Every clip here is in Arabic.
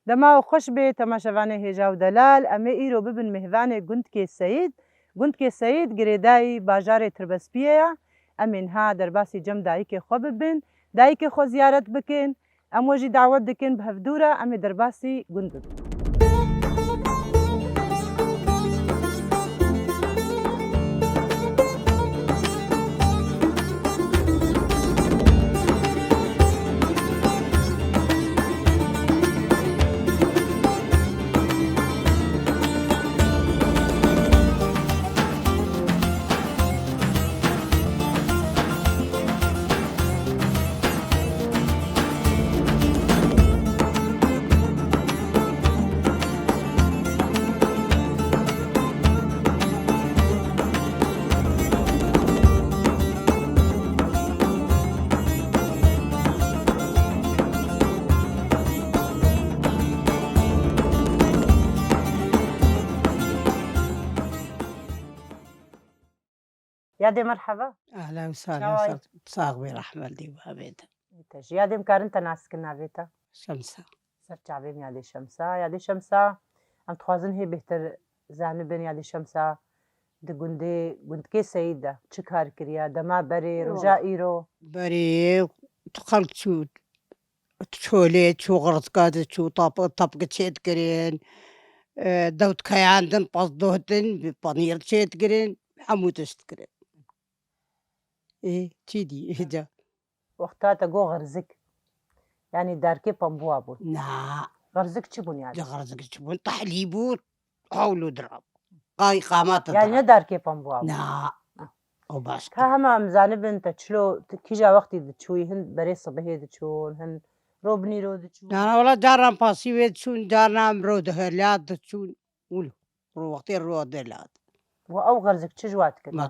دما و خوش بێ تەماشەوانە هێژا و دەلال ئەمێ ئیرۆ ببن میهڤانê گوندکê Seyid. Gundkê Seyid girêdayî bajarê Tirbespiye ye. Em ên ha derbasî cem dayîkê xwe bibin, dayîkê xwe ziyaret bikin, em we jî dawet dikin bi hevdûre em ê derbasî gund bibin. Yadê merheba. أهلا وسهلا صاغ برحمة دي وهبيتها Tejî yadê karin te naskin navê te? شمسة Ser çavên yadê Şemsa. Yadê Şemsa em dixwazin hê bêhtir zanibin yadê Şemsa di gundkê Seyid de çi kar kiriye, dema berê, roja îro. بري تخلق شو تشوليت شو غرزقات شو طبق تشيت كرين دوت كاي عندن قصدوهتن بانير تشيت كرين حموت كرين إيه تيدي إهدا Wexta te got xerzik. Yani derkê pambuwa bûn. نا Xerzik çi bûn yani? غرزق تشبون تحليبوت حولو دراب قاي قامات Yani ne derkê pambuwa bûn? نا وباش Ka hema em zanibin te çilo kîja wextî diçûyî hin berê sibihê diçûn, hin robnîro diçûn. أنا والله جارنا باسيويت شون جارنا مرود هلاد شون ولو رو وقتي رو دلاد و ew xerzik çi ji wat kiriye? ما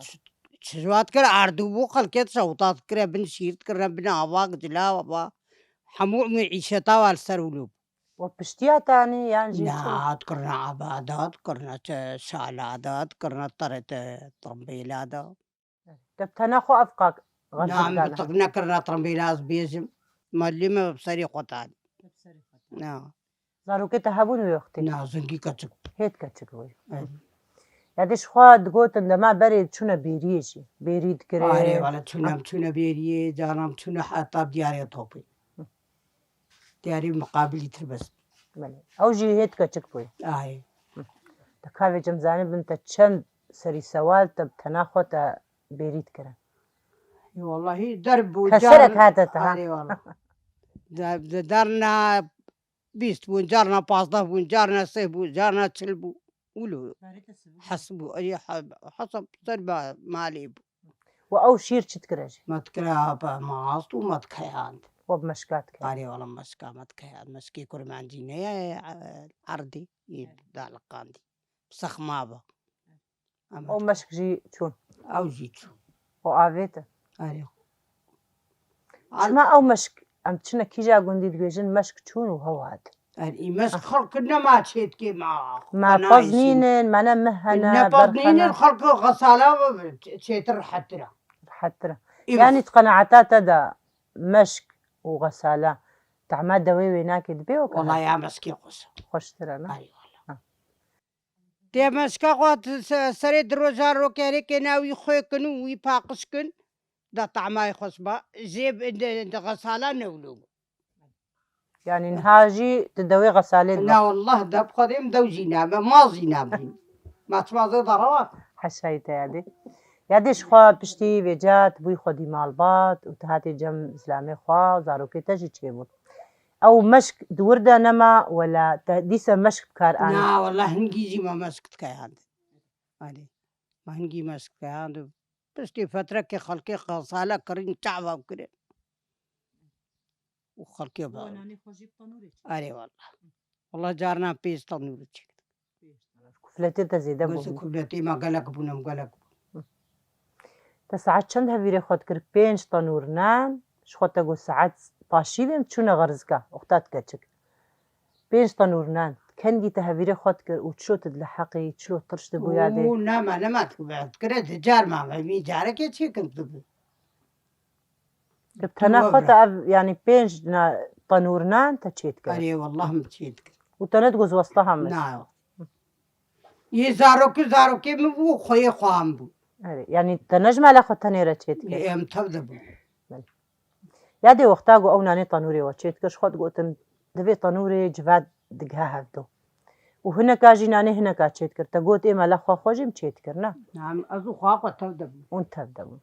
شجوات كر عردو بو خلكت صوتات كر بن شيرت كر بن عواق جلا وبا حمو معيشة طوال سرولوب و piştiya tanî yan jî çi? نات كرنا عبادات كرنا شالادات كرنا طرت طرمبيلات Te bi tena xwe ev qak xerzik نعم dane. بطقنا كرنا طرمبيلات بيجم مالي ما بصري قطان نعم Zarokê te hebûn wê wextê? نعم زنقي كتب Hêt keçik wê. Yadê ji xwe digotin dema berê çûne bêriyê jî. Bêrî آره dikirin. ولا تشونا بيري جانم تشونا حتى بدياري توبي دياري مقابل تربس Ew jî hêt keçik bûye. آه Te kavê cem zanibin te çend serî sewal te bi tena xwe te bêrî dikirin. والله درب Keserek hate te ha. آره والله دارنا بيست بون جارنا بازده بون جارنا سه بون جارنا تشل بو ولو حسبوا أي حسب تربة مالي و ew şîr çi dikire jî? ما تكرا معاص وما تكيان We bi meşka dikire. آره والله مسكا ما تكيان مسكي كرمان جينيا عردي دالقاندي بسخ مابا Ew meşk jî çûn. أو جيتو O avê te. آره Çima ew meşk em çine kîja gundî dibêjin meşk çûn û hew hat. مسك خلقنا ما تشيت كي ما Me xweznînin, me ne mih hene, نبضنين berxene. الخلق غسالة تشيتر حتى Hetir. Yani qeneeta te de meşk û xesala tehma dewê wê nakê dibe weke والله يا مسكي قصة xweştir e ne? اي والله دي مسكا قوات سري دروجار رو كاري كناوي خوكن وي باقشكن دا طعماي خصبة جيب عند غسالة نولو Yani niha jî di dewê xesalê لا والله دا بقديم دوجينا ما زينا ما تمازي ضروات heşayî te yadê. Yadê ji xwe piştî vêca tibûyî xwedî malbat û tu hatî cem zilamê xwe zarokê te jî çêbûn. Ew meşk di wir de nema wela te dîsa meşk bi kar anî? لا والله هنجي ما مسكت كيان هادي ما هنجي مسك كيان بس دي فترة كي خلقي غسالة كرين تعبة وكرين وخلقي بقى أري والله والله جارنا بيس تنور Kufletê te zêde بس bû. كلتي ما قلق بونم قلق Te saet çend hevîrê xwe dikir? 5 tenûr nan ji xwe te got saet paşîvê çûne xerzika wexta dikeçik. 5 tenûr nan kengî te hevîrê xwe dikir û çilo tu dileheqî, çilo tirş dibû yadê. لا ما تبعت كريت جار ما مي جارك يا كنت Di tena xwe te ev yani 5 tenûr nan te çê dikir. أري والله متشيت وتنت گوز وسطها مش نه یه زاروکی من بو خوی خواهم بود يعني تنجم على خو تنيرة تشيت كر ام تبدا بود يادي وقتاقو او ناني طنوري وتشيت كش خود قوتن دبي طنوري جفاد دقها هفدو وهنا كاجي ناني هنا كا تشيت كر تقوت إما لخوا خوجي مشيت كرنا نعم ازو خواقو تبدا بود وانت هفدو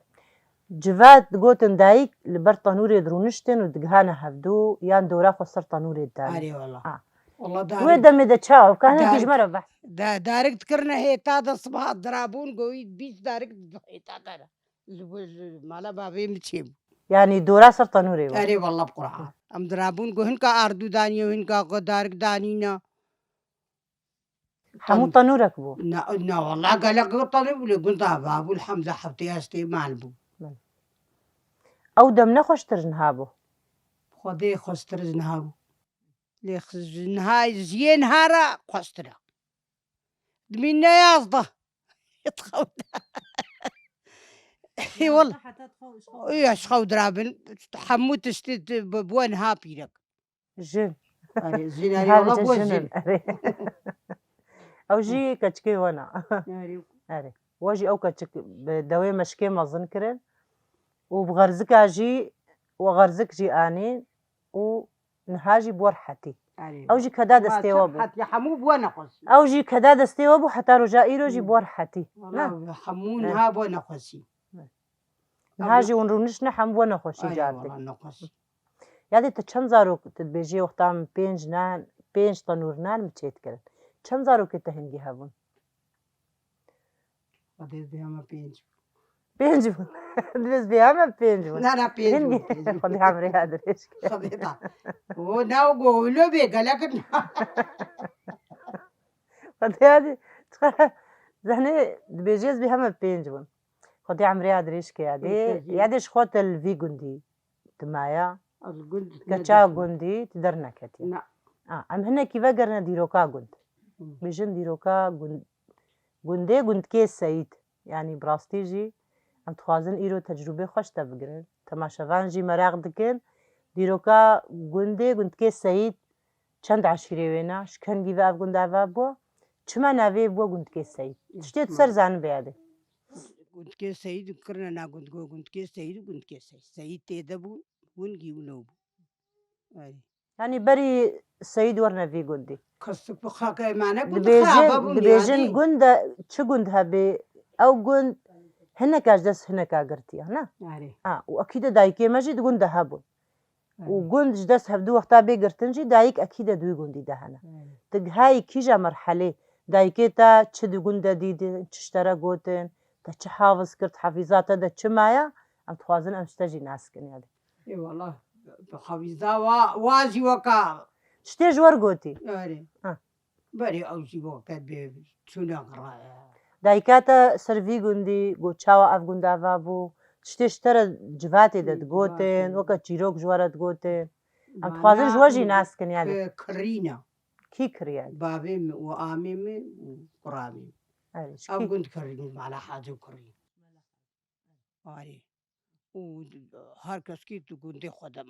جفاد قوتن دايك لبر طنوري درونشتن ودقهانا هفدو يان دورا خو سر طنوري الداني اري والله والله ويدا ميدا تشاو كان دارك. هيك مرة بحث دارك تكرنا هي تادا صبح درابون قوي بيش دارك هي تادا مالا بابي متشيب يعني دورا سر طنوري اري والله بقرعه ام درابون قو هنكا اردو داني وهنكا دارك دانينا حمو طنورك بو نا والله قال لك طالب ولا قلت بابو الحمد حبتي استي مالبو او دم نخوش ترجنهابو خدي خستر زنهارو لي نهاي زين نهارا خسترا دمينا يازده يتخوت اي والله اي شخو درابن حمو تشتت بوين هابي لك جن زين هاري والله بو زين او جي كتشكي وانا اري واجي او كتشك بدوي مشكي مظن كرن وبغرزك اجي وغرزك جي اني ونهاجي بورحتي او جي كداد استيوابو حتى حمو بوانا قصي او جي كداد استيوابو حتى رجا ايرو جي بورحتي والله حمون ها بوانا قصي نهاجي ونرونش نحم وانا خوشي جاتي والله نقص یادی تا چند زارو تدبیجی وقتام پنج نان پنج تنور نان مچیت کرد چند زارو که تهنگی هبون خدي بهم بينج پنج بون دبیز بیام پنج بون لا بينج خدي عمري هذا ليش خديتا وناو قولوا بي قال لك خدي هذه زهني دبيجيز بهم پنج بون خدي عمري هذا ليش كيادي ياديش خوت الفي جندي تمايا كچا گوندی تدر نکتی نه ام هنه کی وگرنه دیروکا گوند بیژن دیروکا گونده گوند که سعید یعنی براستی جی ام تخوازن ایرو تجربه خوش تا بگرن تماشاوان جی مراق دکن دیروکا گونده گوند که سعید چند عشیره وینا شکنگی و اف گوند اف بو چما نوی بو گوند که سعید تشتید سر زن بیاده گوند که سعید کرنا نا گوند که سعید سعید تیده بو ونجي ونوب يعني بري سيد ورنا في جندي كسب خاكا معنا كنت خابة دبيجن جند شو جندها ب أو جند هنا كاجدس هنا كاجرتي هنا وأكيد دايكي ماجي جندها بون وجند جدس هبدو وقتها بيجرتنجي دايك أكيد دوي جندي ده هنا تجهاي كيجا مرحلة دايكي تا تشد جند ديد تشترى جوتن تش حافظ كرت حفيظات ده تشمايا أم تخازن أم تجي ناس كني هذا اي والله بخويزا واجي وكا شتي جوار قوتي اري بري اوجي وكا بتشونا قرا دايكاتا سرفي جوندي قوتشاوا اف جوندا فابو شتي اشترى جفاتي دت قوتين وكا تشيروك جوارت قوتين ام تخازن جواجي ناس كن يعني كرينا كي كريان بابي وامي وقرامي او كنت كريم على حاجه كريم اري وهر کس کی تو گنده خودم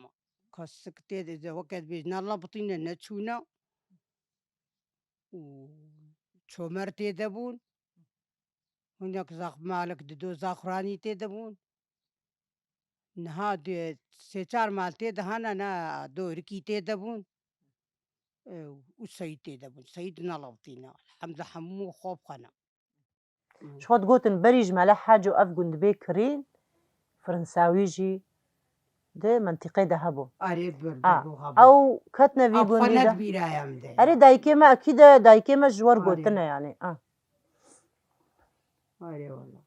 کس کتی ده وقت بیش نالا بطینه نچونا و چومر تیده بون هناك زاخ مالك دو زاخراني تیده بون نها ده سه چار مال تیده هانا نا دو رکی تیده بون و سعید تیده بون سعید نالا بطینه الحمد حمو خوب خانا شخوت قوتن بريج مالا حاجو اف جوند بي كرين فرنساوي جي ده منطقة ده هبو او كتنا في جوندي ده اري دايكي ما اكيد دايكي ما جوار قوتنا يعني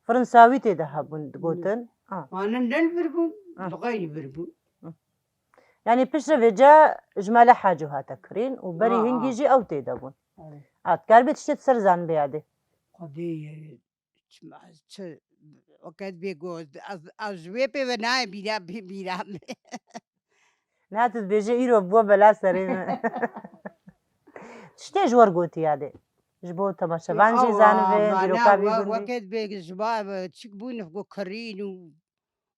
فرنساوي تي ده هبون قوتن انا نلبربون بغير بربون يعني بشرة فيجا جمالة حاجو هاتا كرين وبري هنجي جي او تي دبون كاربي تشتت سرزان بيادي قضية وقت بيقول أزوي بناي بيرا نهات بيجي إيرو بوا بلا سرين شتي جوار قوتي يادي جبو تماشاوان جي زانوين ديروكا بي قندي وقت بيجي جباب تشكبون فقو كرين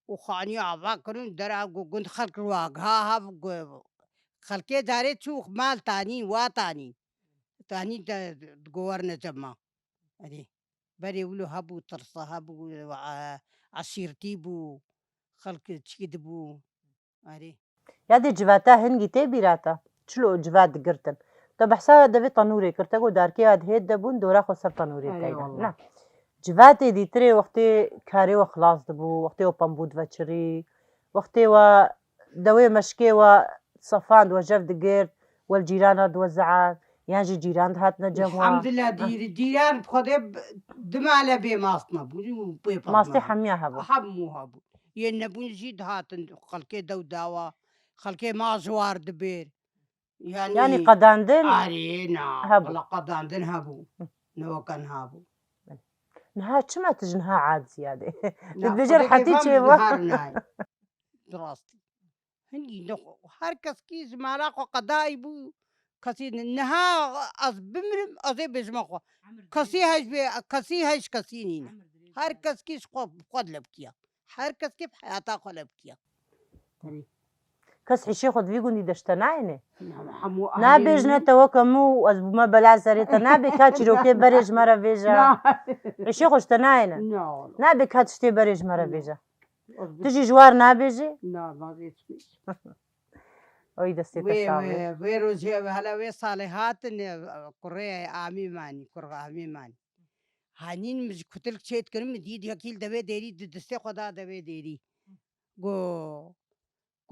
وخاني عبا كرين درا قند خلق الواقع ها خلقي داري تشوخ مال تاني واتاني تاني تقورنا جمع أدي بري ولو هبو ترصى هبو عشيرتي بو خلق تشيد بو أدي یادی جواتا هنگی تی بیراتا چلو جوات گرتن تا بحثا دوی تنوری کرتا گو دارکی آد هید دبون دورا خو سر تنوری أي کاینا والله. نه جواتی دیتری وقتی کاری و خلاص دبو وقتی و پنبود و چری وقتی و دوی مشکی و صفاند و جف دگرد والجيران وزعان ياجي جيران هات نجموا الحمد لله ديران بخدي دمالة بي ماصنا بي ماستي حميها بو حموها بو ينبون جيد هاتن خلكي داوا خلكي ما زوار دبير يعني قداندن أرينا هبو. والله قداندن هبو نو كان هبو نها چما تجنها عاد زيادة لا، تبجر خدي حتي كيفهم چه نهارناي. دراستي هني هر کس کی زمالا کو قضایی بو کسی نها از بمرم از بجمع خو کسی هیچ کسی نینا هر کس کیش خود لب کیا هر کس کی حیاتا خود لب کیا كس حشي خد فيقون دي دشتناينه حمو نابجنا توكمو از بما بلا سريتا نابي كاتشي روكي بريج مرة فيجا حشي خوشتناينه نابي كاتشتي بريج مرة فيجا تجي جوار نابجي لا ما بيش اوي دستي تساوي وي روزي هلا وي صالحات قرية عامي ماني هانين مش كتلك شيت كرم دي هكيل دبي ديري دستي خدا دبي ديري go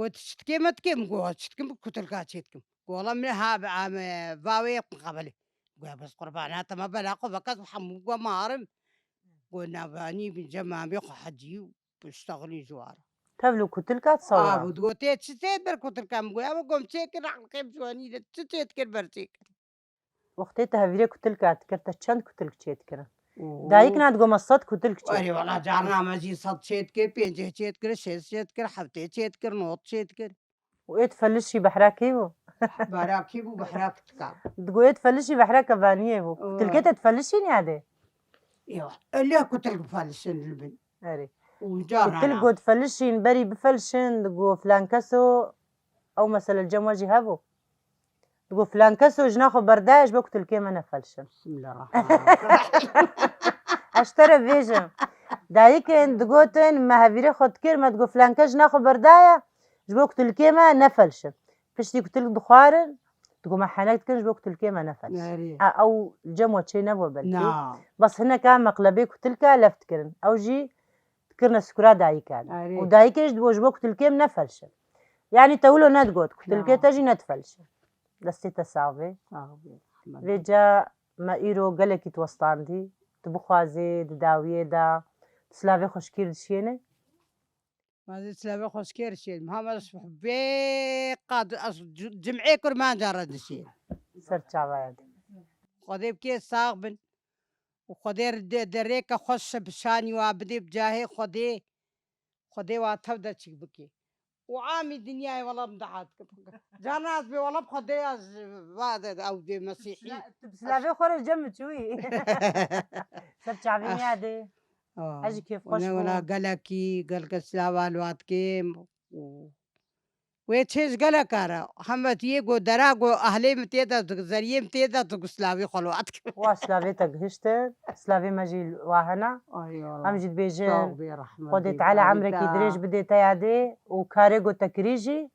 go تشتكي متكم go تشتكم كتلك شيتكم والله من هاب عام باوي قبلي go بس قربانات ما بلاقو بكز حمو go مارم go ناباني بجمع بيخ حجي بيشتغلي جوار تبلو كتلكات صورة وتقولي تشتيت بركوتل كام قوي أبو قوم تشيكر عن كيف جواني تشتيت كر برتيك وقتها فيري كتلكات كرتا چند كتلك چيت كرن دايك ناد قوم الصد كتلك چيت أري والله جارنا مزي صد شيت كر بينجه شيت كر شيت شيت كر حفتي شيت كر نوت شيت كر وإيه تفلشي بحراكيبو براكي بو بحراك تكا تقول تفلشي بحراك بانيبو كتلكيتا تفلشين يادي ايوه اللي كتلك فالشن البن أري وجارنا كتلقو تفلشين بري بفلشن تقول فلان كسو أو مثلا الجمواجي هابو تقول فلان كسو جناخو برداش بوقت الكيمة نفلشن بسم الله الرحمن الرحيم اشترى فيجن دايكن تقولن ما هفيري خد كلمة تقول فلان كج ناخو بردايا جبوقت الكيمة نفلشن فشتي كتلك بخارن تقول ما حناك كنج بوقت الكيمة نفلشن أو الجموة شي نبو بلكي بس هنا كان مقلبي كتلك لفت كرن أو جي تكرنا سكرا دايكان ودايكش دبوج بوقت الكيم نفلشن يعني تقولوا ندقوت كتلك تجي نتفلشن دستي تساوي فيجا ما إيرو قالك توستاندي تبخوازي داوية دا سلافي خوشكير دشينه ما سلافي خوشكير شين محمد بي قاد جمعي كرمان جارد دشين سر چاواد خدي بكي ساغبن وخدي دريكا خوش بشاني وابدي بجاهي خدي واتبدا تشك بكي وعامي دنياي والله مدعات جاناس بي والله بخدي بعد او دي مسيحي سلافي خور جم شوي سر چاوي يادي اجي كيف خوش ولا قالك سلاوا الواتكي ويتشيز قالك ارا حمد يجو دراغو اهلي متيدا زريه متيدا تسلاوي خلواتك واسلافي تقهشت سلافي ماجي واهنا ايوه ام جيت بيجن خدت على عمرك يدريج بديت يادي وكاريغو تكريجي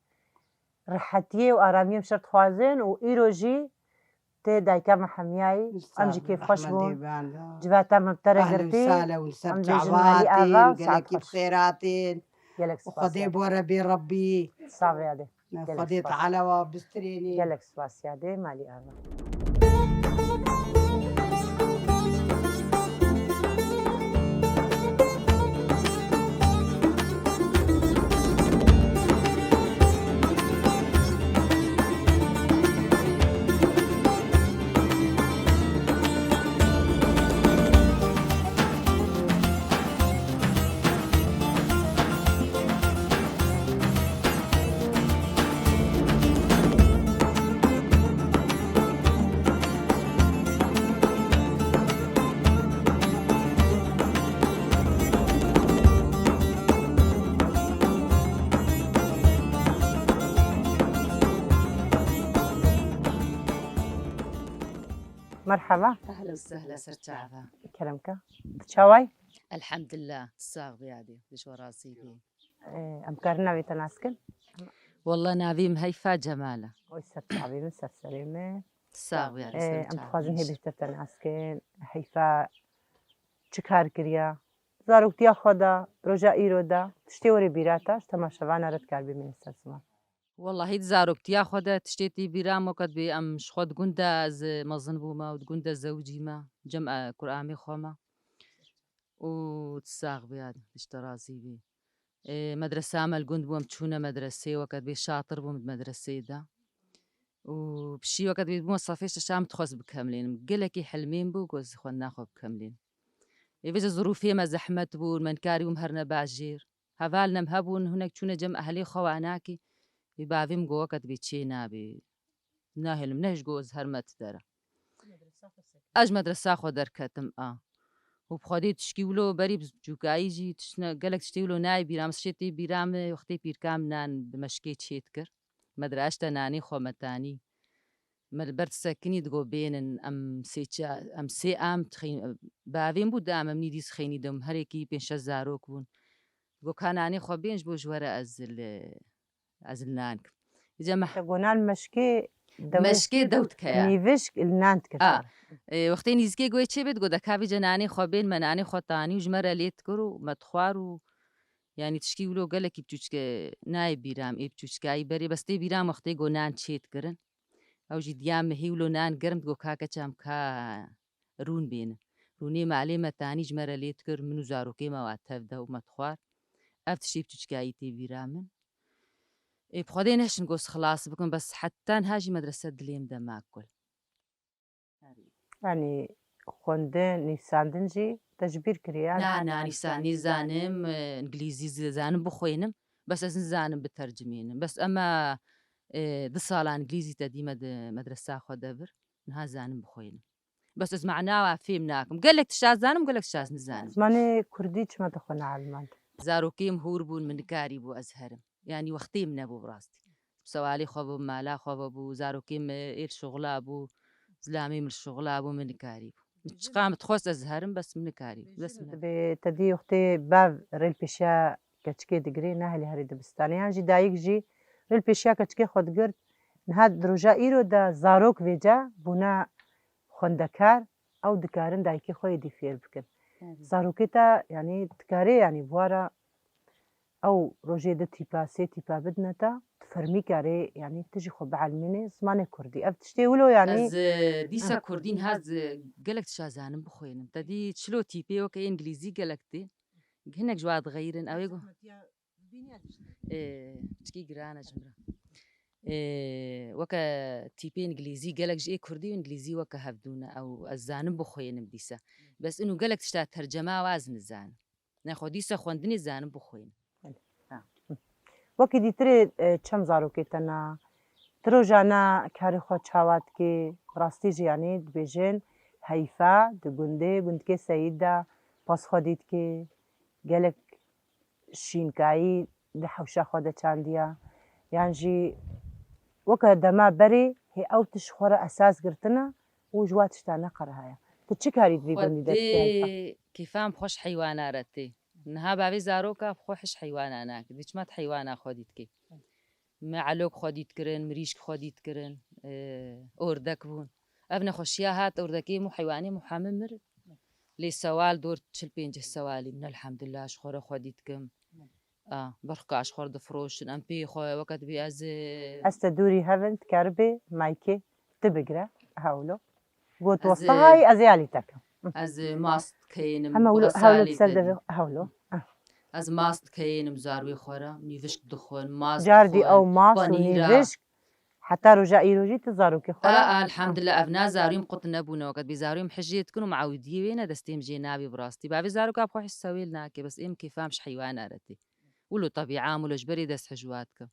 رحتيه واراميه مشرت خوازن وايروجي تي دايكا محمياي امجي كيف خوش بون جباتا مبترى قرتي اهلا وسهلا قالك بخيراتين وخدي بوربي ربي صافي هذه خدي تعالى وبستريني قالك سباس يادي مالي انا مرحبا أهلا وسهلا سرتعبها. كلامك تشاوي الحمد لله تصاغ بيادي دش وراسي بي. أم كارنا بيتناسكن والله نافيم هيفا جمالة ويسر تعبي من سر سليمة تصاغ بيادي أم سرتعبها. تخوازن هي بيتناسكن هيفا چکار کریا زاروکتیا خدا رجا ایرو دا تشتی وری بیراتاش تماشاوانه رد کار بی منستر سما والله هيد زاروكتيا خدا تشتيتي برام وقت بي أم شخد قندا ز مظن بوما وقندا زوجي ما جمع قرآمي خوما وتصاغ بيادي دش تراسي بي. مدرسة عمل قند بوم تشونا مدرسة وقت بي شاطر بوم مدرسة دا. وبشي وقت بيبون صافيش الشام تخص بكاملين قلكي حلمين بو قوز خوان ناخو بكاملين يفيز ظروفي ما زحمة بون من كاري ومهرنا باجير هفالنا مهبون هناك تشونا جمع أهلي خواناكي يبافيم قو وقت بيتشينا بي ناهل منهج قوز هرمت دارا أج مدرسة خو دركتم وبخدي تشكيولو بري بجوكايجي تشنا قالك تشتيولو ناي بيرام شتي بيرام وقتي بيركام نان بمشكي تشيتكر مدرسة ناني خو متاني ملبرت ساكني دقو بين أم سي أم تخين بعدين بود أم نديس خيني دم هريكي بين شزاروك بون دقو كان عني خو بينش بوجورة أزل نانك جمع تقولان مشكي مشكي دوت كيا نيفش النانت كسر وقتی نیزکی گوی چه بید گو دکاوی جنانی خو بین منانی خو تانی و جمره لیت کرو مدخوار و یعنی تشکی ولو گلکی بچوچک نای بیرام ای بچوچکایی بری بس تی بیرام وقتی گو نان چیت کرن او جی دیام هیولو نان گرم گو کاکا چام کا رون بین رونی معلمه تانی جمره لیت کر منو زاروکی ما واتف و مدخوار افتشی بچوچکایی تی بیرامن بخدي نحشن قوس خلاص بكون بس حتى هاجي مدرسة دليم دا ماكل يعني خوندن نيساندنجي تجبير كريان نا نيساني زانم انجليزي زانم بخوينم بس از زانم بترجمينم بس اما دو سال انجليزي تدي مدرسة خو دبر نها زانم بخوينم بس از معناه فيم ناكم قال لك تشاز زانم قال لك تشاز نزانم زماني كردي ما تخون علمان زاروكيم هوربون من كاري بو ازهرم يعني وقتي من ابو براستي سوالي خو مالا خو بو زاروكيم اير شغلا بو زلامي من الشغلا بو من كاري قام تخص ازهرم بس من كاري بس من بتدي وقتي باب ريل بيشا كتشكي دقري نهلي هري دبستاني يعني جي دايك جي ريل بيشا كتشكي خود قرد نهاد دروجا ايرو دا زاروك فيجا بنا خوندكار او دكارن دايكي خوي دي فير بكن زاروكيتا يعني دكاري يعني بوارا او روجي دا تيبا سي تيبا بدنتا تفرمي كاري يعني تجي خو بعلميني زماني كردي اف تشتي ولو يعني از دیسا کردین هاز گلک تشازانم بخوینم تدی چلو تیپی وک انگلیزی گلکتی هناك جواد غيرن او يقول تشكي جرانا جمرة وكا تيبي انجليزي قالك جي كردي وانجليزي وكا هفدونا او الزانم بخوينم ديسا بس انه قالك تشتا ترجمة وازن الزانم ناخو ديسا خوندني الزانم بخوين وكي دي تري چم زاروكيتنا تروجانا كاري خو چاوات كي راستيجي يعني دبيجين هيفا دگونده گوندكي سيدا باس خوديت كي قالك شينكاي دي حوشا خودا چانديا يعني جي وكا دما بري هي او تشخورة اساس قرتنا وجوات شتانا قرهايا تتشكاري دي گوندي ودي كيفام خوش حيوانا رتي نها بابي زاروكا خوش حيوانا ناك ديش مات حيوانا خوديت كي معلوك خوديت كرن مريشك خوديت كرن اوردك بون ابن خوشيا هات اوردكي مو حيواني محامم مرد لي سوال دور تشل بينج السوالي من الحمد لله اشخور خوديتكم برخكا اشخور دفروش ام بي خو وقت بي از استدوري هافن تكاربي مايكي تبقرا هاولو قوت وسطهاي ازيالي تاكا از ماست كاين هما هاولو بسردة هاولو از ماست كاين مزاروي خورا نيفشك دخون ماست جاردي او ماس ونيفشك حتى رجائي روجي تزاروكي خورا الحمد لله ابنا زاريم قط نبونا وقت بيزاريم حجيت كنوا معودي وين دستيم جينابي براستي بابي زاروك ابخو حس سويلنا كي بس ام كيفامش حيوان رتي ولو طبيعه مولو جبري دس حجواتك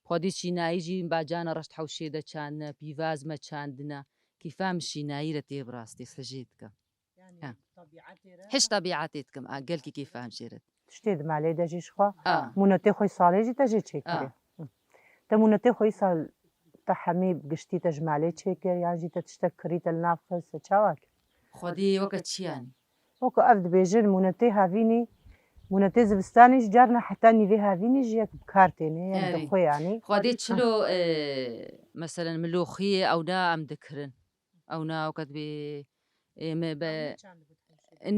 خودي شي يجي باجانا رشت حوشي دا كان بيفاز ما كاندنا كيفامش شي رتي براستي حجيتك يعني حش طبيعتكم قالكي كيفام شيرت تشتيد مالي داجيش خوا مونتي خوي صالي جي تاجي تشيكري تا مونتي خوي صال تحمي بقشتي تجمالي تشيكر يعني جيت تشتكري تلنافس تشاواك خودی وەکە چیان وكو أفد بيجن مونتي هافيني مونتي زبستانيش جارنا حتى نيفي هافيني جيك بكارتيني يعني أري. دخو يعني خودی چلو مثلا ملوخیە ئەو نا ئەم دکردن ئەو ناوکەت بێ ئێمە بە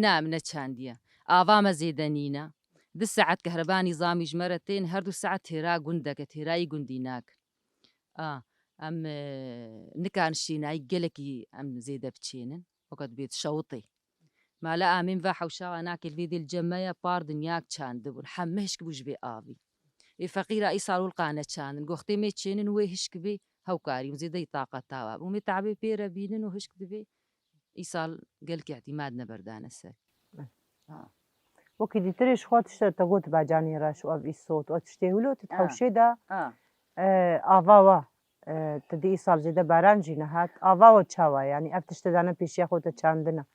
نام نەچاندیە ئاوامە زێدەنینە دو سعات کەهرەبانی زامی ژمەرە تێن هەردوو سعات تێرا گوندەکە تێرایی گوندی ناک ئەم نکان شینایی گەلێکی ئەم زێدە بچێنن وەکەت بێت شەوڵی مالا ئامین بە حەوشاوە ناکرد وێ دل جەمەیە پار دنیاک چاند بوون هەممە هشک بوش بێ ئاوی فەقیرە ئەی ساڵولقانە چاندن گۆختێ مێ چێنن وێ هشک بێ هەوکاری و زێدەی تااقەتاوە بوومێ تابێ پێرە بینن و هشک دەبێ ئیساڵ گەلکی احتیماد نەبەردانە سەر وكي دي تريش خوات تقوت باجاني راش واب الصوت وتشتهولو تتحوشي دا آواوا تدي إيصال جدا بارانجي نهات آواوا تشاوا يعني أب تشتدانا بيشي خوتا تشاندنا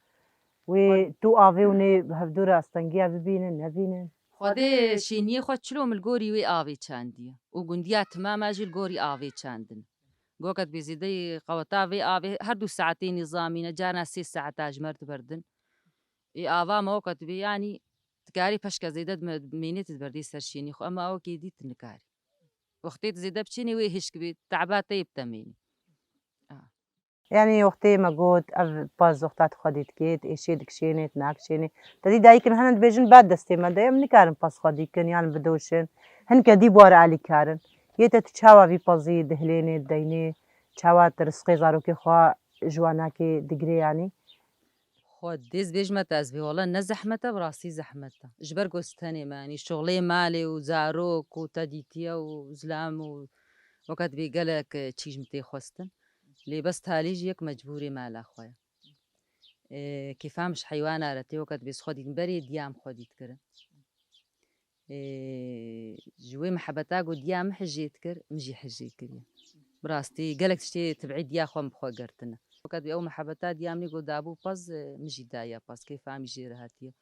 و تو آويوني بهفدورة أستنجيا ببينن نبينن خودێ شینیە خۆ چلۆ ملگۆری وێ ئاوێ چاندیە و گوندیا تماماژیل گۆری ئاوێ چاندن گۆکەت بێزیدەی قەوەتاوێ ئاوێ هەردوو ساعتێ نظامینە جانا سێ ساعتاژمەرد بردن ئاوامەوەکەت بێ ینی تکاری پشکە زیدەت مێنێتت بەردی سەرشینی خۆ ئەمە ئەوەکی دیت نکاری وەختێت زیدە بچینی وێ هشک بێت تعباتەی بتەمێنی يعني وقتي ما قلت باز وقتات خديت كيت إيشي دكشينت ناكشيني تدي دايكن هن بيجن بعد دستي ما دايم نكارن باز خديكن يعني بدوشن هن كدي بوار علي كارن يتا تشاوا في بازي دهليني ديني تشاوا ترسقي زاروكي خوا جواناكي دقري يعني خۆ دێز بێژمەتە ئەس بێ وەڵە نە زەحمەتە بڕاستی زەحمەتە ژبەر گۆستەنێمانی شغڵێ مالێ و زارۆک و تەدیتیە و زلام و وەکەت بێ گەلک چیژم تێ خۆستن لێ بەس تالیژ یەک مەجبوری مالا خۆیە کیفامش حیوانارە تێ وەکەت بێس خۆدیت بەرێ دیام خۆدیت کرد ژوێ محەبەتا گو دیام حژێت کرد مژی حژێ کردە بڕاستی گەلک شتێ تبعی دیا خۆم بخۆ گرتنە وەکەت ئەو محەبەتا دیامنی گۆ دابوو پەز مژی دایە پاس کەیفامی ژێرە هاتیە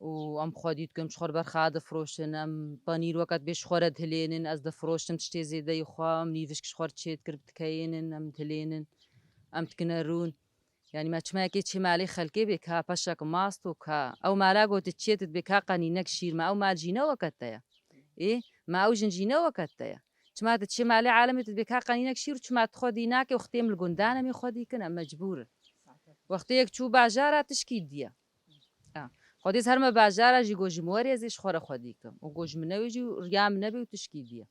و ئەم خۆدیت کەم شخۆر بەرخا دەفرۆشن ئەم پەنیر وەکەت بێ شخۆرە دهلێنن ئەس دەفرۆشتن شتێ زێدەی خوام نیڤشک شخۆر چێت کرد بکەێنن ئەم دلێنن ئەم تکنە ڕوون ینی ماچمایەکی چێمالی خەلکێ بێ کا پەشەک ماست و کا ئەو مالا گۆتت چێتت بێ کا قەنینەک شیرمە ئەو ماجینەوەکەتەیە ما ئەو ژنجینەوەکەتەیە چماتە چێمالی عالمێتت بێ کا قەنینەک شیر و چمات خۆدی ناکە وختێم لگوندانەمی خۆدی کنە مەجبورە وەختەیەک چوو باژارە تشکی دیە خۆدیز هەرمە باژارە ژی گۆژمۆرێزیش خۆرە خۆدیکەم و گۆژمنەوەژی و ڕیام نەبێ و تشکی دیە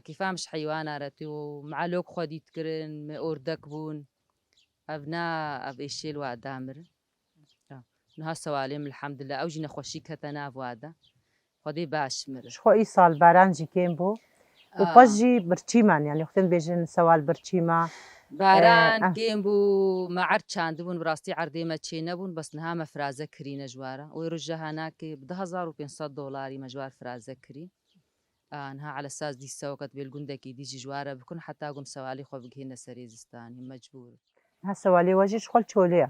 کیفامش حیوانارەتی و معلۆک خۆدیت کردن ئۆردەک بوون ئەڤنا ئەڤێشێل وادامرن نها سەوالێم الحەمدلله ئەو ژی نەخۆشی کەتە ناوادە خۆدەی باش مرن خۆ ئیساڵ بارانجی کێم بوو و پەژی برچیمان یعنی وختن بێژن سەوال برچیما باران گێم بوو مەعەر چاندبوون بڕاستی عەردێمە چێ نەبوون بەس نها مەفرازە کری نەژوارە ئەوی ڕژە هەناکێ $1500 مەژوار فرازە کری نها على ساز دیسەوەکەت بێل گوندێکی دیژی ژوارە بکن حتا گوم سەوالی خۆ بگهێنە سەرێ زستانی مەجبور ها سەوالی وەژیش خۆل چۆلەیە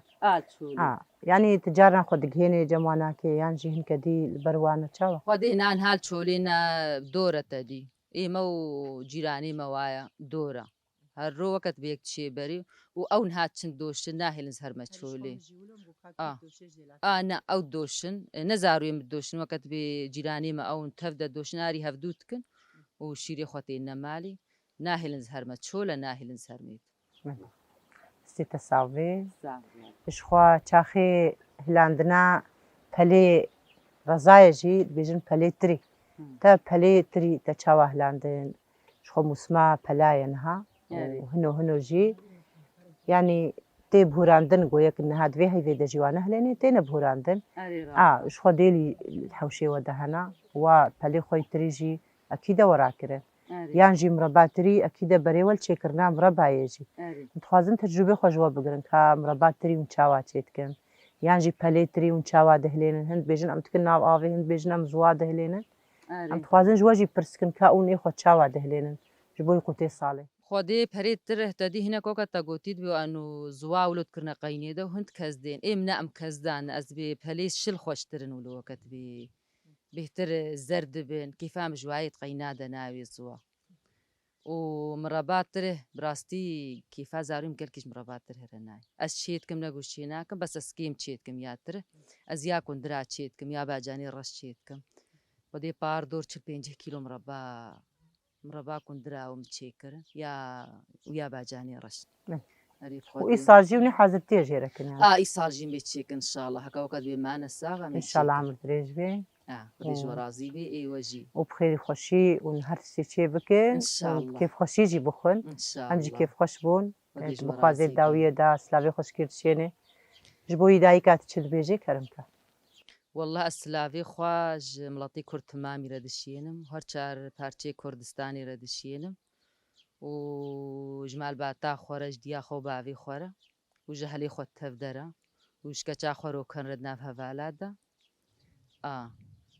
يعني تجارنا خود جهيني جموانا كي يعني جهن كدي بروانة شوا خودي نان هال چولينا دورة تدي إيما و جيراني موايا دورة هالرو وقت بيك تشي بري و أو نهات چند دوشن ناهل نزهر ما چولي نا أو دوشن نزارو يم دوشن وقت بي جيراني ما أو تفدا دوشن آري هفدوتكن و شيري خوتي نمالي ناهل نزهر ما چولا ناهل نزهر ميت ستة ساوي إشخوا تاخي هلاندنا بلي رزايجي بيجن بلي تري تا بلي تري تشاوا هلاندن إشخوا مسمى بلاينها وهنو جي يعني تي بهوراندن قويك إن هاد فيها يفيد جوانا هليني تينا بهوراندن إشخوا ديلي الحوشي ودهنا وبلي خوي تريجي أكيد وراكره یانجی مرباتری ئەکیدە بەرێوەل چێکردنا مرەبایێژی دخوازن تەجروبێ خۆشوە بگرن کە مرەباتری اون چاوا چێتکەن یانجی پەلێتری اون چاوا دەهلێنن هەند بێژن ئەم تکن ناو ئاوێ هەند بێژن ئەم زوا دەهلێنن ئەم دخوازن ژوەژی پرسکن کە ئەو نێ خۆ چاوا دەهلێنن ji بۆی قوتێ ساڵێ خودێ پەرێتتر هەتەدی هینە کۆکە تەگوتیت بێ ئەن و زوا ولوتکردنە قەینێدە و هەند کەس دێن ئێم نە ئەم کەسدان ئەس بێ پەلەی شل خۆشترن و لەوەکەت بێ بهتر زەرد بن کیفام ژوایت قەینادە ناوێ زووە ومراباتره براستي كيفا زاريم كلكيش مراباتره هرناي أشيتكم نقوشيناكم بس أسكيم تشيتكم ياتره أزياكم درا تشيتكم يا باجاني رش تشيتكم ودي بار دور 5 كيلو مربع كندرا ومتشيكر ويا باجاني رش أريف خودي وإيصالجي حاضر تيجي لكن يعني إيصالجين بيتشيك إن شاء الله هكا وقت بمعنى الساغة إن شاء الله عمر دريج بي ريج ورازي بي إي وجي وبخير خوشي ونهار شي بكين إن شاء الله كيف خوشي جي بخون إن شاء أنجي الله كيف خوش بون وديج بخوازي ورازي داوية دا سلافي خوش كيرتشيني جبوي داي كاتشد بيجي كرمكا والله السلافي خواج ملطي كرد تمامي ردشينم هرچار بارچه كردستاني ردشينم وجمال باتا خورج ديا خو باوي خورا وجهلي خو تفدرا وشكا خورو كان ردنا في هفالادا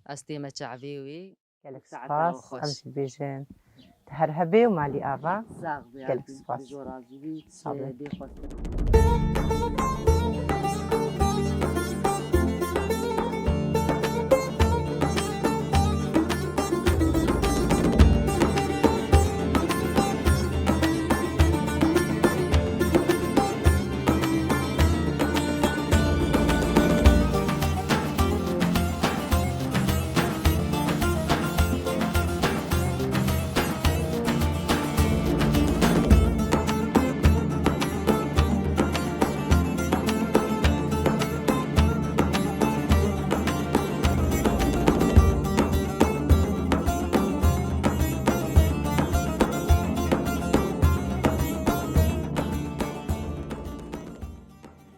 استيما تعفيوي قالك سباس أمشي بيجين تهرهبي ومالي آفا زاغ قالك سباس بجورازي صابر. بي خو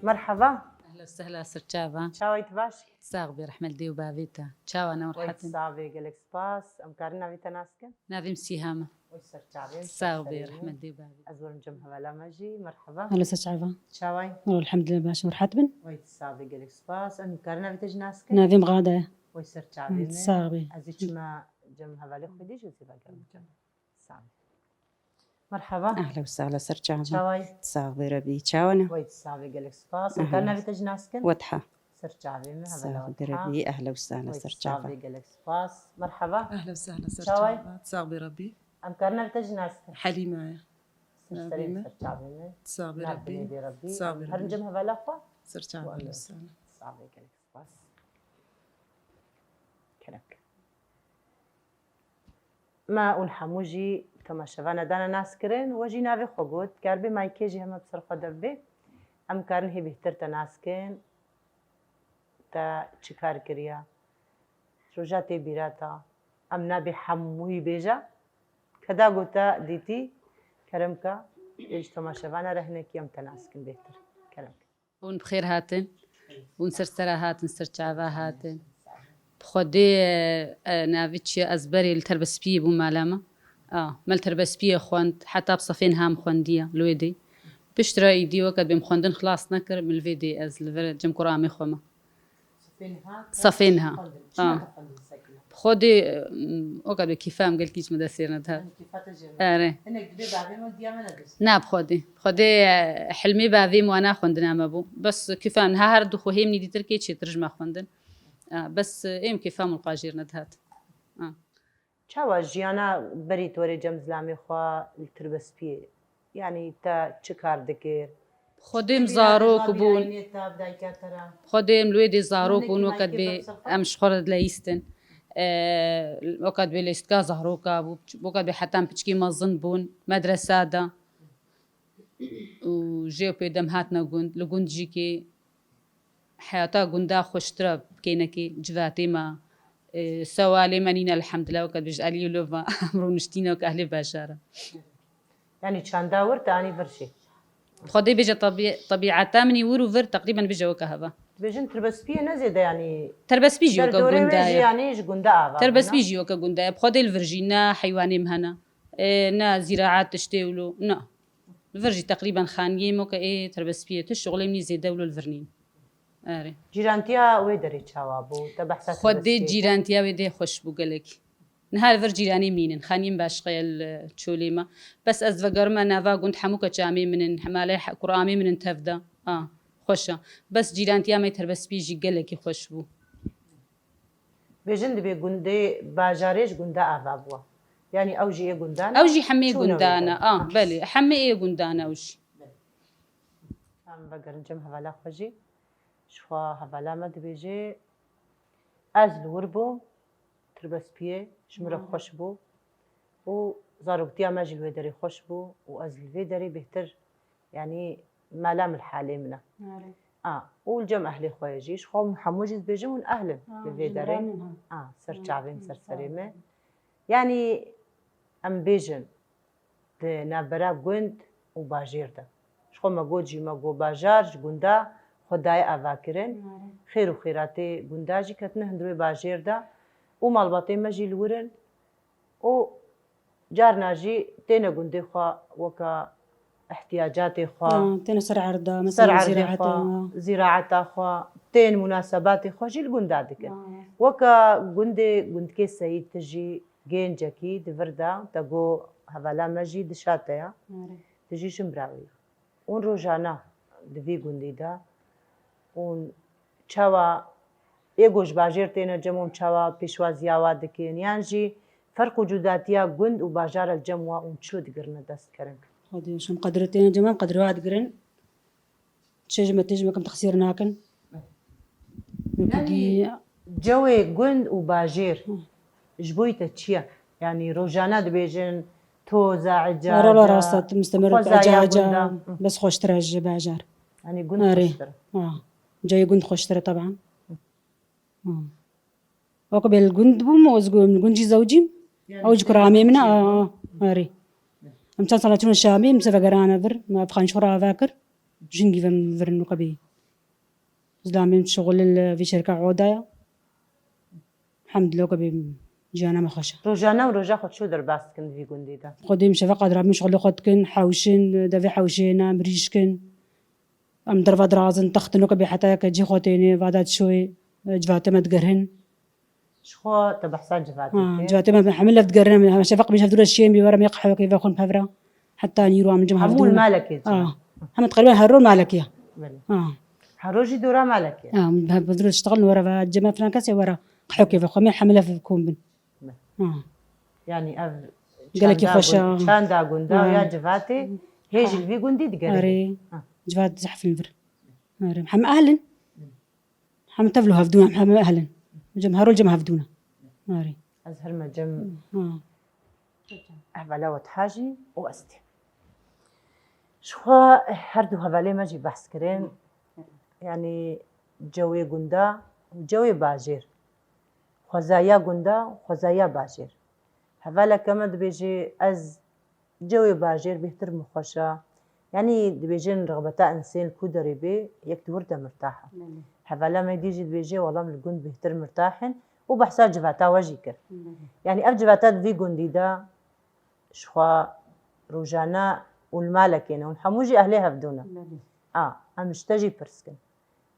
مرحبا أهلا وسهلا سرچاوا شاويت باش ساغ برحمة دي وبابيتا تشاوا أنا ويت ورحتن صافي قالك سباس أمكارنا بيتناسكن نافي مسيهامة ويسر تعبين ساغ برحمة دي وبابيتا أزور نجمها ولا ماجي مرحبا أهلا سرچاوا شاوي الحمد لله باش مرحبا ويت صافي قالك سباس أمكارنا بيتجناسكن نافي مغادة ويسر تعبين ساغبي أزيش ما جمها ولا خدي جوزي بقى جم صافي مرحبا أهلا وسهلا سرچاوا شاوي ساغبي ربي تشاونا ويت صافي قالك سباس أمكارنا بيتجناسكن وضحى سر تعبين ساغبي ربي أهلا وسهلا صافي سرچاوا قالك سباس مرحبا أهلا وسهلا شاوي؟ سرچاوا تساغ بربي أمكارنا بيتجناسكن حليمة سرين سر تعبين تساغ نعم بربي بنيدي ربي تساغ بربي هرنجمها ولا خوا سرچاوا والله. أهلا وسهلا صافي قالك سباس كلامك ما اون حموجي تماشاوانا دانا ناس کرن وجی ناوی خوگود کربی مایکی جی همه بسر خود بی ام کارن هی بهتر تا ناس کن تا چیکار کریا روجا تی بیرا تا ام نبی حموی بیجا کدا گوتا دیتی کرم کا ایج تماشاوانا رهنه کی ام تناس کن بهتر کرمک ون بخير هاتن ون سرسرا هاتن سرچاوا هاتن بخودي نافيتشي أزبري التربس بيه بو مالامة مال تربس بيه خوند حتى بصفين هام خوندية لويدي بشترا ايدي وقت بمخوندن خلاص نكر من الفيدي از الفر جم قرامي خوما صفينها بخودي وقت بكيفام قال كيش مدى سيرنا هذا اره نا بخودي حلمي بافيم وانا خوندنا مابو بس كيفام ها هردو خوهيمني دي تركي شي ترجمة خوندن بس ايم كيفام القاجير ندهات چاوا جیانا بری توری جم زلامی خوا التربس بيه يعني تا چکار دکر خودم زاروك بون خودم لويدي زاروك بون وقت بي امش خورد ليستن وقت بي ليستكا زاروكا وقت بي حتى بچكي مزن بون مدرسة دا وجيو بيدم هاتنا قند لقند جيكي حياتا قندا خوشترا بكينكي جواتي ما سوالي منين الحمد لله وقت بيجعلي لوفا امرو نشتينا وكأهلي باشارة يعني چاندا ورت اني برشي خودي بيجا طبيعتا مني ورو فر تقريبا بيجا وكهبا بيجن تربس بيه نزيده يعني تربس بيجي وكا دردوري ويجي قندايا يعني ايش قندا آبا تربس بيجي وكا قندايا بخودي الفرجينا حيواني مهنا نا زراعات تشتيولو نا الفرجي تقريبا خانيم وكا ايه تربس بيه تشغلي مني زي دولو الفرنين آره جيرانتيا ويدري چاوابو تبحثات خودي جيرانتيا ودي خوش بوغلك نهار فر جيراني منين خانيم باشقي التشوليما بس از فقرما نافا قند حموكا جامي من حمالي قرامي من تفدا خوشا بس جيرانتيا ما تربس بيجي قلكي خوش بو بيجن دبي قندي باجاريش قندا آبا بوا يعني أوجي إيه قندانا اوجي حمي شو نوي قندانا ده؟ بلي حمي ايه قندانا اوجي هم بقر نجم هفلا خوجي شخوا هفلا ما دبيجي أزل وربو تربس بيه شمرة خوش بو و زاروكتيا ماجي الويدري خوش بو وأزل الويدري بهتر يعني ملام الحالي منه والجم أهلي خويجي شخوا حموجي بيجون أهل الويدري سر شعبين سر سريمة يعني أم بيجن نابرا قند وباجير ده شخوا ما جوجي ما جو باجار جوندا خدای آواکرین خیر و خیراتی گنداجی کتنه هندروی باجیر ده و مالباتی مجی لورن و جار ناجی تینه گندی خوا وکا احتیاجات خوا تنا سر عرضة سر مثلا عرض زراعة خوا زراعت خوا تین مناسبات خوا جیل گنداد کن وکا گند که سعید تجی گنجکی دوردا تگو حوالا مجی دشاته یا تجی شمبراوی اون روزانه دوی گندی ده اون چاوا ایگوش باجر تینا جمعون چاوا پیشوازی آواد دکین یعنی جی فرق وجوداتیا گند و باجار الجمع اون چلو دقرنا دست کرن هذه شو مقدرتين جماعة مقدر واحد قرن تشجم تجمع كم تخسير ناكن دي جوی گند و باجر جبوی تچیا یعنی روزانه دبیجن توزع عجاجة رولا راسات مستمر خزايا دجاجة قندا. بس خوش ترى باجار يعني گند ناري خوشتر جاي قند خوش ترى طبعا وقبل القند بوم وزقوم القندي زوجي أوج كرامي من ناري أمتى صلاتون الشامي مسافة قرانا بر ما بخان شورا فاكر جنجي فم فرنو كبي زلامي شغل في شركة عودايا الحمد لله كبي جانا ما خشى روزانه و روزا خود شو در باست کن وی گندی ده قديم شفا قادر من شغل خدكن حوشن دافي حوشينا مريشكن أم درفا درازن تختنو كبي حتى كجي خوتيني بعدات شوي جفاتي ما تقرهن شخوا تبحثات جفاتي جفاتي ما حمل تقرهن شفق بيش هذول الشيء بيورا ما يقحوا كيف يكون بهفرا حتى نيرو عم جمع حمول مالك يا هم تقريبا هرول مالك يا هروجي دورا مالك يا بدرو اشتغل ورا جمع فرانكاس ورا قحوا كيف يكون حمله في كومبن يعني قال لك يخش كان دا غوندا يا جفاتي هيج الفي غوندي دقري أري جفات زحف الفر أري محم أهلن محم تفلو هفدونا محم أهلن هرول جمع هفدونا أري أزهر ما جم هبلاوة حاجي وأستي شخوا هردو هبالي ماجي بحث كرين يعني جوي غوندا وجوي باجير خزايا غوندا وخزايا باجير هفالا كمان دبيجي أز جوي باجير بيهتر مخوشة يعني دبيجين رغبتا إنسان كودري بي يكتور دا مرتاحة هفالا ما يديجي دبيجي والله من الجند بيهتر مرتاحين وبحسا جفاتا وجيكر يعني أب جفاتا دبي جندي دا شخوا روجانا والمالكين ونحموجي أهليها بدونا أمشتجي برسكن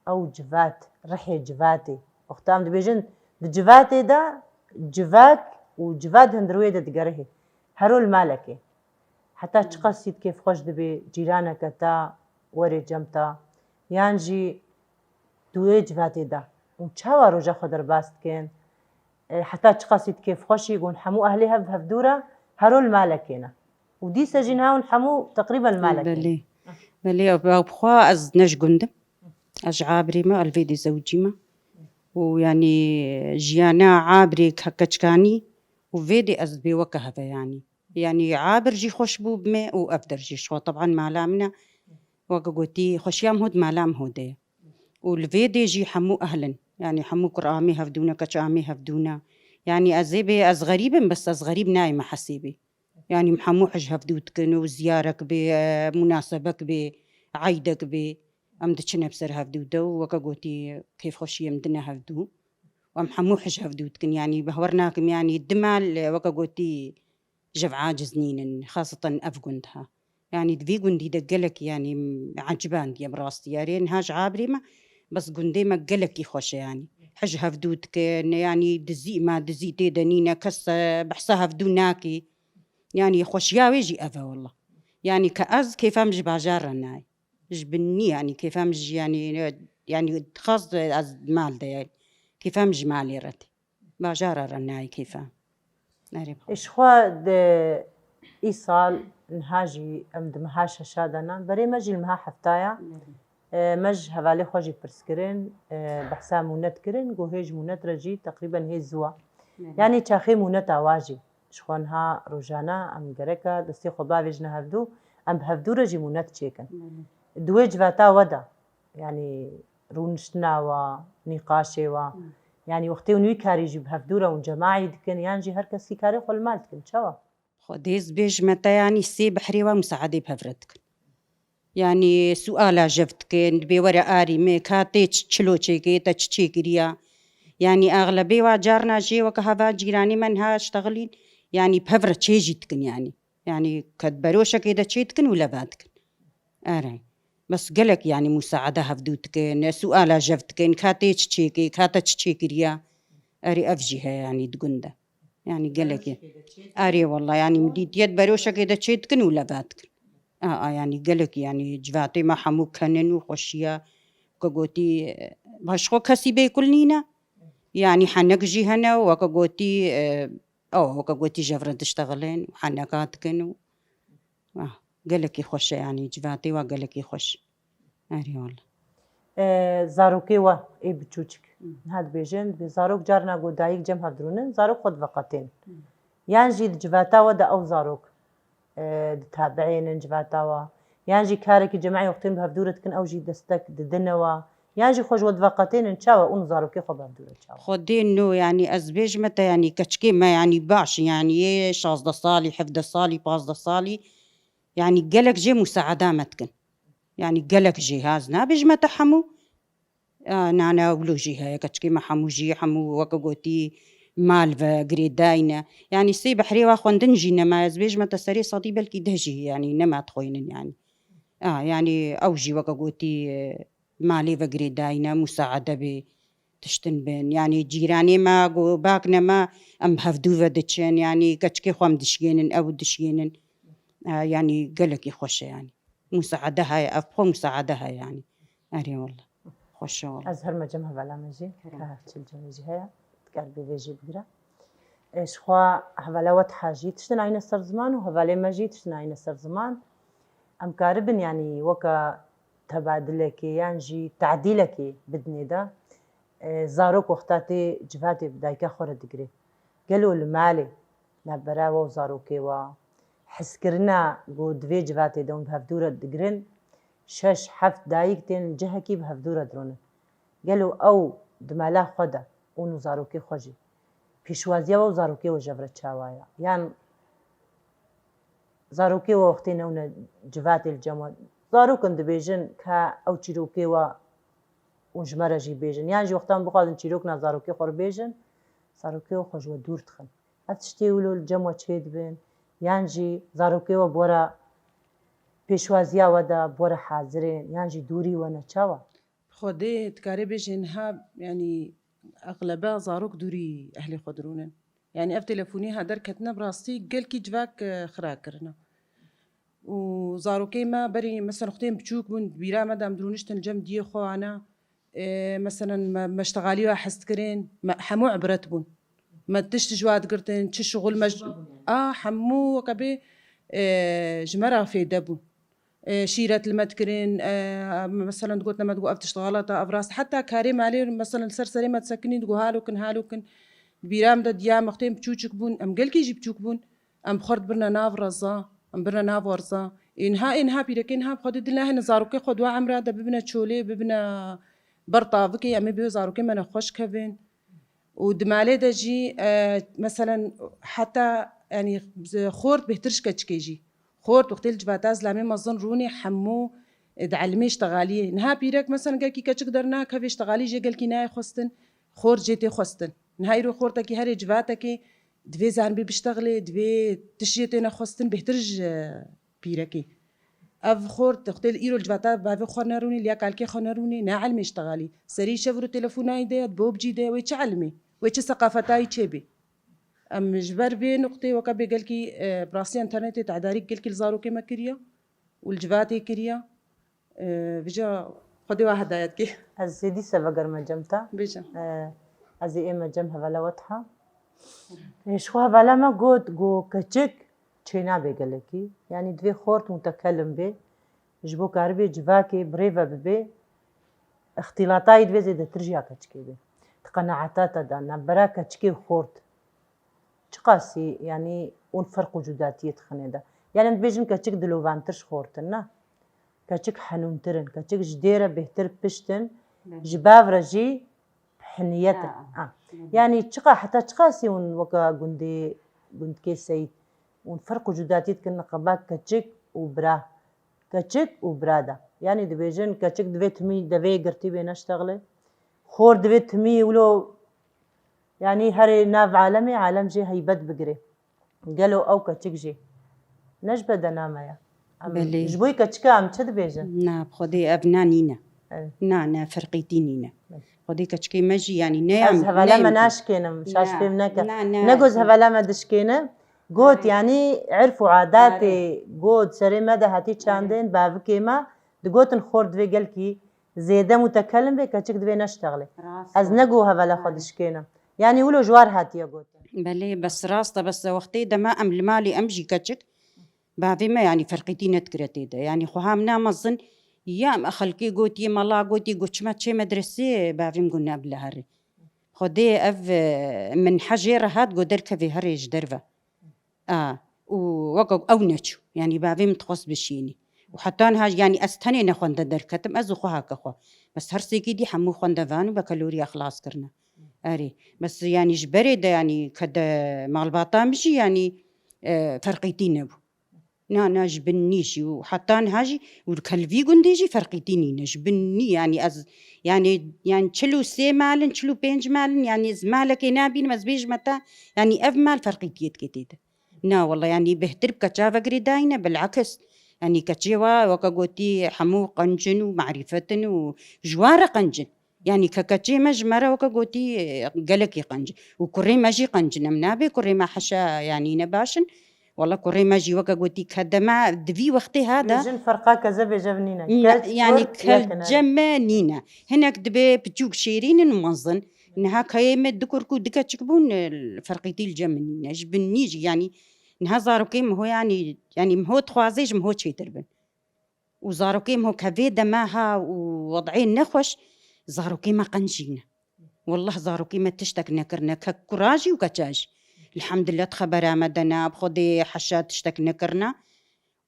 أو جفات رحي جفاتي وختام دبيجين دجفاتي دا جفاك وجفاد هندروية دقره هرول مالكي حتى تقصيد كيف خوش دبي جيرانك تا وري جمتا يانجي دوي جفاتي دا وشاوا روجا خدر باست كين حتى تقصيد كيف خوش يقول حمو أهليها بهفدورة هرول مالكينا ودي سجنها ونحمو تقريبا المالكين بلي بخوا أز نج قندم أج عابري ما الفيدي زوجي ما ويعني جيانا عابري كهكتشكاني وفيدي أز بوكا هذا يعني عابر جي خوشبو بما وأفدر جي شو طبعا معلامنا وقوتي خوشيام هود معلام هودي والفيدي جي حمو أهلا يعني حمو قرآمي هفدونا كتشامي هفدونا يعني أزيبي أز غريب بس أز غريب نايمة حسيبي يعني محمو حج هفدوتكن وزيارك بمناسبك بعيدك أمدتشنا بسر هفدودو وكقوتي كيف خوشي مدنا هفدو ومحمو حج هفدوتكن يعني بهورناكم يعني الدمال وكقوتي جفعا جزنين خاصة أفقندها يعني دفي قندي دقلك يعني عجبان دي براستي يارين هاج عابري ما بس قندي ما قلك يخوش يعني حج هفدوتكن يعني دزي ما دزي تيدنينا كس بحصها هفدوناكي يعني خوشياوي يجي أفا والله يعني كأز كيف أمج باجارنا جبني يعني كيف أمج يعني خاص أز مال ده يعني كيف أمج مالي رتي باجارة رناي كيف ناري بخو إشخوا إيصال نهاجي أم دمهاش شادنا بري مجي المها حفتايا مج هفالي خوجي برسكرين بحسا مونت كرين جوهيج مونت رجي تقريبا هي زوا يعني تاخي مونت أواجي شخونها روجانا أم جريكا دستي خبا فيجنا هفدو أم بهفدو رجي مونت تشيكن دويج فاتا ودا يعني رونشتنا و نقاشي و يعني وقتی ونوی کاری جیب هفدورة ونجماعي دكن يانجي هر كسي كاري خل مال دكن شوا خديز بيج متى يعني سي بحري ومساعدة بهفرتك يعني سؤال جفتكن بورا آري ميك هاتي تشلو تشيكي تشيكريا يعني أغلبية وجارنا جي وكهذا جيراني منها اشتغلين يعني بهفرة تشيجتكن يعني كدبروشة كده تشيتكن ولا بادكن أري بس قالك يعني مساعدة هفدوتكن سؤال جفتكن كاتي تشيكي كاتا تشيكريا أري أفجيها يعني تقندا يعني قالك أري والله يعني مديت يد بروشة كده تشيتكن ولا بادكن يعني قالك يعني جفاتي ما حمو كنن وخشيا كقوتي باشخو كسي بيكلنينا يعني حنقجي هنا وكقوتي وكقوتي جفرة تشتغلين وحنقاتكن قالك يخش يعني جفاتي وقالك يخش أري والله زاروكي و إيه بتشوشك هاد بيجن بزاروك جارنا قدايك جم هفدرونن زاروك خد فقطين يانجي جفاتا ودا أو زاروك تابعين جفاتاوا يانجي كارك جماعي وقتين بهفدورتكن أو جي دستك ددنوا يانجي خوش ود فقطين نشاوا اون زاروكي خو بهفدورة تشاوا خدين نو يعني أزبيج متى يعني كشكي ما يعني باش يعني شاز صالي حفظ صالي باز صالي يعني قالك جي مساعدة متكن يعني قالك جهازنا بيجمع تحمو نانا ولو جهة كتشكي ما حمو جي حمو وكقوتي مالفا قريداينا يعني سي بحري واخوان دنجي نما زبيج ما تسري صدي بلكي دهجي يعني نما تخوينن يعني يعني أوجي وكقوتي ماليفا قريداينا مساعدة بي تشتن بين يعني جيراني ما قو باكنا ما أم هفدوفا دتشين يعني كتشكي خوام دشينن أو دشينن يعني قالك يخش يعني مساعدها أفخو مساعدها يعني أري والله خوش والله أزهر ما جمها بلا مجي كهاتشل جميجي هيا تقربي بيجي بقرا إيش خوا هفلا وات حاجي تشتن عين السر زمان وهفلا مجي تشتن عين السر زمان أم كاربن يعني وكا تبادلك يانجي تعديلك بدني دا زاروك وقتاتي جفاتي بدايكا خورة دقري قالوا المالي نبراو زاروكي و حسكرنا قو دوي جفاتي دون بهفدورة دقرن شش حفت دايكتين جهكي بهفدورة درونن قالوا أو دمالا خدا اونو زاروكي خوجي پیشوازیا و زاروكي و جفرة شاوايا يعني زاروكي وقتين هنا جفاتي الجمال زاروكن دبيجن كا أو تشيروكي و ونجمرة جي بيجن يعني جي وقتان بقادن تشيروكنا زاروكي خور بيجن زاروكي و خوش و دور تخن هتشتي ولو الجموة تشيد بين يعني جي زاروكي و بورا پیشوازیا ودا بورا حاضرين يعني جي دوري وانا چاوا خودي تكاري بيجنها يعني أغلبها زاروك دوري أهلي خضرونن يعني أف تلفوني هادر كتنا براستي قال كي جواك خراكرنا وزاروكي ما بري مثلا اختين بتشوك بون بيرا مدام درونشتن الجم دي خو أنا مثلا ما اشتغالي حست كرين حمو عبرت بون ما تشت جواد قرتن تش شغل حمو وكبي جمرة في دبون شيرة المتكرين مثلا قلت لما تقول أفتش غلطة أبراس حتى كريم عليه مثلا سرسري ما تسكنين تقول هالوكن بيرام دا ديام مختين بتشوك بون أم قال كيجي بتشوك بون أم بخرد برنا ناف رزا أم برنا ناف ورزا إنها بيركينها بخد دلنا هنا زاروكي خدوا عمرها دا ببنا تشولي ببنا برطافكي أمي بيو زاروكي ما نخوش كفين ودمالي دا جي مثلا حتى يعني خورت بهترش كتشكيجي خورت وقت الجباتاز لامي مظن روني حمو دعلمي اشتغالي نها بيرك مثلا قال كي كتشك درنا كيف اشتغالي جي قال كي ناي خستن خور جيتي خستن نهاي رو خورتكي هري جباتكي دوي زان بي بيشتغلي دوي تشيتي خستن بهترج بيركي اف خورت وقت ايرو الجباتا بافي خنروني ليا قال كي خنروني نا علمي اشتغالي سري شفرو تليفوناي دي بوب جي دي ويش علمي ويش ثقافتاي تشبي أم جبر بي نقطة وكبي قال كي براسي انترنت تعداري قال كي الزارو كيما كريا والجباتي كريا بيجا خدي واحد آيات كي الزيدي سبقر ما جمتا بيجا أزي إما جمها ولا وضحة شخوا هەڤالەمە گوت گۆ کەچک چێنا بێگەلەکی یعنی دوێ خۆرت متەکەلم بێ ji bo karibê civakê birêve bibe ixtîlatayî divê zêdetir ji ya keçikê bê di qenaeta te de navbera keçikê xort çi qasî yanî û ferq û cudatiyê dixine de yani em dibêjin keçik dilovantir ji xortin na keçik henûntir in keçik ji dê re bêhtir piştin ji bav re jî hiniyetin yani heta çi qasî hûn weka gundkê Seyîd hûn ferq û cudatiyê dikin li qeba keçik û bira keçik û bira de yani dibêjin keçik divê timî devê girtî bê neştexile xor divê timî wilo yani herê nav alemê alem jê heybet bigire gelo ew keçik jê ne ji bedename ye ji bo keçika em çi dibêjin نا بخودي أبنا نينا نا فرقيتي نينا خودي كشكي مجي يعني ez hevaleme naşkênim şaş fêm neke ne goz hevaleme dişkênim got yani erf û adatê got serê me de hatî çandên bavikê me digotin xor divê gelkî zêde mûtekelim bê keçik divê neştexile eznego hevele xwe dişkênim yani wilo ji war hatiye gotin بلي بس راسته بس وقتي ده ما أم المالي أمجي كشك بافي ما يعني فرقيتي نتكرتي ده يعني خوها منا مظن يام أخلكي قوتي ملا قوتي قوتش ما تشي مدرسة بافي مقولنا بلا هري خدي أف من حجيرة هاد قدر كفي هريج درفة ووقع أو نتشو يعني بافي متخص بشيني وحتى أنا يعني أستني نخوان در كتم أزو خوها كخوا بس هرسي كيدي حمو خوان دفانو بكالوريا خلاص كرنا أري بس يعني جبري ده يعني كده مع الباطا مشي يعني فرقيتي نبو نا جبنيشي وحتى هاجي والكلفي قنديجي فرقيتيني نجبني يعني يعني تشلو سي مالن تشلو بينج مالن يعني زمالك نابين مزبيج متى يعني اف مال فرقيتيت كتيد نا والله يعني بهتر كتشافا قريداينا بالعكس يعني كتشيوا وكاقوتي حمو قنجن ومعرفتن وجوار قنجن يعني ككتشي مجمرة وكاقوتي قلقي قنجن وكري ماجي قنجن منابي كري ما حشا يعني نباشن والله كوري ما جي وكا قلتي كهذا ما دفي وقتي هذا جن فرقا كذا بجبنينا يعني كالجمانينا هناك دبي بتجوك شيرين نمظن انها كايمة دكوركو دكا تشكبون فرقيتي الجمانينا جبنيجي يعني انها زاروكيم هو يعني مهو تخوازيج مهو تشي تربن وزاروكيم هو كفيدا ماها ووضعين نخوش زاروكيم قنجينا والله زاروكيم تشتك نكرنا ككراجي وكتاجي الحمد لله تخبر مدنا بخدي حشات تشتك نكرنا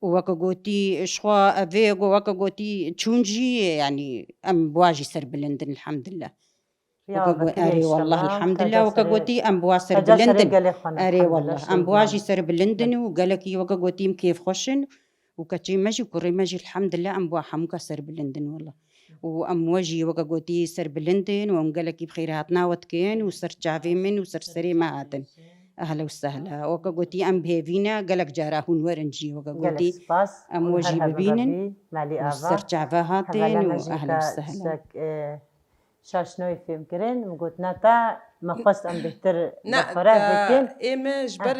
وكا قوتي شخوا افيغو وكا قوتي تشونجي يعني ام بواجي سر بلندن الحمد لله اري والله الحمد لله وكا قوتي ام بوا سر بلندن اري والله ام بواجي سر بلندن وقالك وكا قوتي كيف خوشن وكتشي ماجي كوري ماجي الحمد لله ام بوا حموكا سر بلندن والله وام وجي وكا قوتي سر بلندن وام قالك بخيراتنا وتكين وسر جافي من وسر سري ما هاتن أهلا وسهلا وكا قلتي أم بهيفينا قالك جاراهون ورنجي وكا قلتي أم وجي ببينن وسترجع فهاتين وأهلا وسهلا شاشنوي فيلم كرين وقلت ناتا ما خص أم بهتر بفرح بكين إما جبر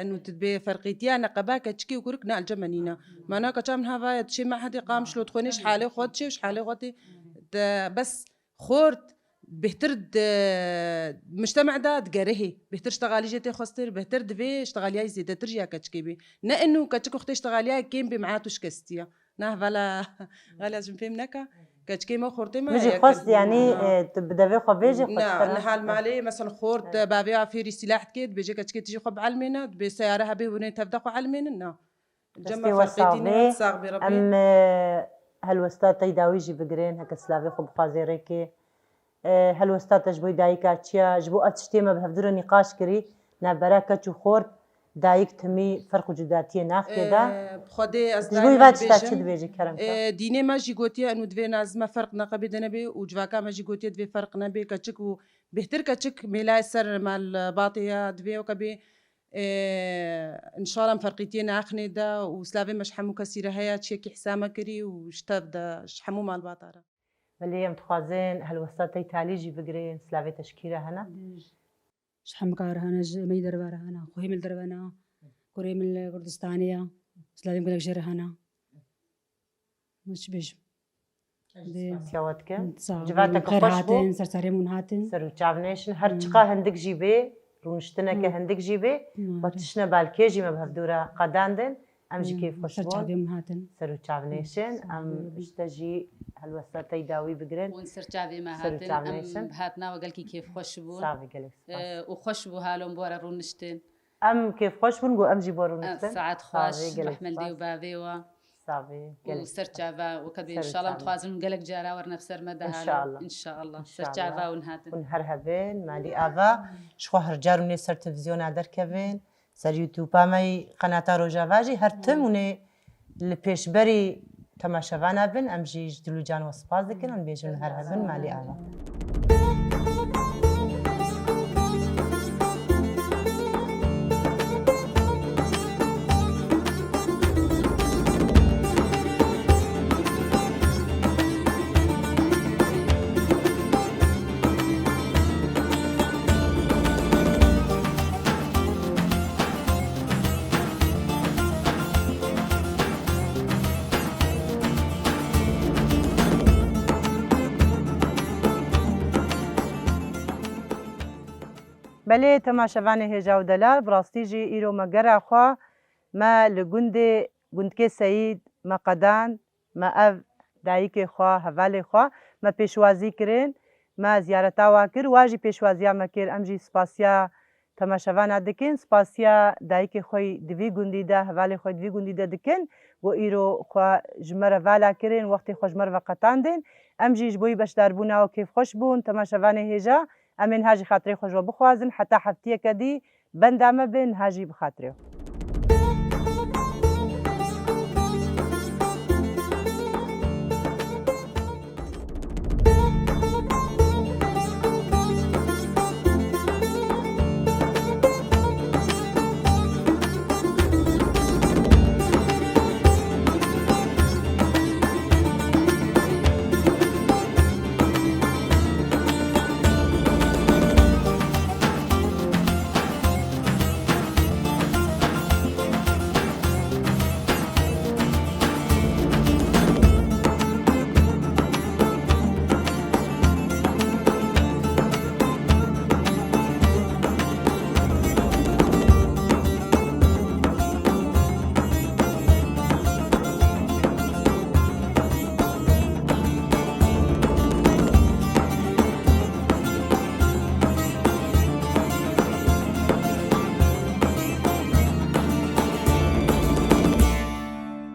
إنه تدبي فرقيتي أنا قباك تشكي وكرك نال جمانينا ما أنا كتام هذا تشي ما حد يقام شلو تخونيش حالي خوتشي وش حالي خوتي بس خورت بهتر مجتمع ده تجارهي بهتر اشتغالي جيتي خستر بهتر دفي اشتغاليا زيادة ترجع كتشكيبي نا إنه كتشك أختي اشتغاليا كيم بمعاتوش كستيا نه فلا غلا جم فهمناك كتشكي ما خورتي ما مجي خست يعني بدفي خبيجي نا نحال مالي مثلا خورت بابيع في سلاح كيد بيجي كتشكي تجي خب علمنا بسيارة به وني تفدقوا علمنا نا جمع فرقيتيني أم هالوستا تيداويجي بقرين هكا سلافي خب خازيريكي هالوستا تجبوي دايكا تشيا جبو أتشتيما بهفدرو نقاش كري نابراكا تشو خورت دايك تمي فرق جداتية ناخي دا بخدي جبوي فات شتاتشد بيجي كرم ديني ما جي قوتيا انو دفي نازمة فرق نقبي دنبي وجواكا ما جي قوتيا دفي فرق نبي كتشك بهتر كتشك ميلاي سر مال باطية دفي وكبي ان شاء الله مفرقيتين اخني دا وسلافي مش حمو كسيرة هيا تشيكي حسامة كري وشتاف دا شحمو مال باطارة بلي متخازين هالوستا تيتاليجي بقرين سلافي تشكيرة هنا شحم كارهانا مي دربارهانا خوهم الدربانا كوريم الكردستانية سلافي مقولك جرهانا مش بيجم سيواتك جباتك خوش بو سرو تشافنيشن هر چقا هندك جيبه رونشتنەکە هەندێک جی بێ و تشنە بالکێژی مە بەهەفدورە قەداندن ئەمژی کێف خۆش بوون سەرچاوێم هاتن سەر و چاونێشن ئەم شتەژی هەلوەستەتەی داوی بگرن وین سەرچاوی سەر و مەهاتن چاونێشن هاتناوە گەلکی کێف خۆش بوون ساوی گەلێک و خۆش بوو هالۆم بۆرە ڕوونشتن ئەم کێف خۆش بوون بۆ ئەمژی بۆ ڕوونشتن سعات خۆش ڕەحمەلدێ و باوێوە ساوی و سەرچاوا وەکە بێ ئینشاڵڵا دخوازن گەلک جارا وەرنە سەرمەدا ئینشاءالله. ئینشاءڵڵا سەرچاواون هاتن اون هەر هەبێن مالی ئاوا شخوا هەرجار و نێ سەر تەلڤیزیۆنا دەرکەبێن سەر یوتیوبامەی قەناتا ڕۆژاواژی هەرتم وێ لە پێشبەری تەماشەوانە بن ئەمژیش دلوجانەوە سپاس دەکەن ئەم بێژن هەر هەبن مالی ئاوا بەلێ تەماشەوانی هێژا و دەلال بڕاستیژی ئیرۆ مەگەراخوا مە لە گوندکێ سەید مە قەدان مە ئەڤ دایکێ خوا هەڤالێ خوا مە پێشوازی کرێن مە زیارەتاوا کرد واژی پێشوازیا مەکرد ئەمژی سپاسیا تەماشەوانە دکن سپاسیا دایکێ خۆی دوی گوندیدا هەڤالێ خۆی دوی گوندیدا دکن بۆ ئیرۆ خوا ژمەرە ڤالا کرێن وەختی خۆشمەر بە قەتاندن ئەمژیش بۆی بەشداربوونەوە کێف خۆش بوون تەماشەوانی هێژا ئەمێن هاژی خاترێ خۆشەوە بخوازن حتا هەفتیەکە دی بەندامە بن هاژی بخاترێ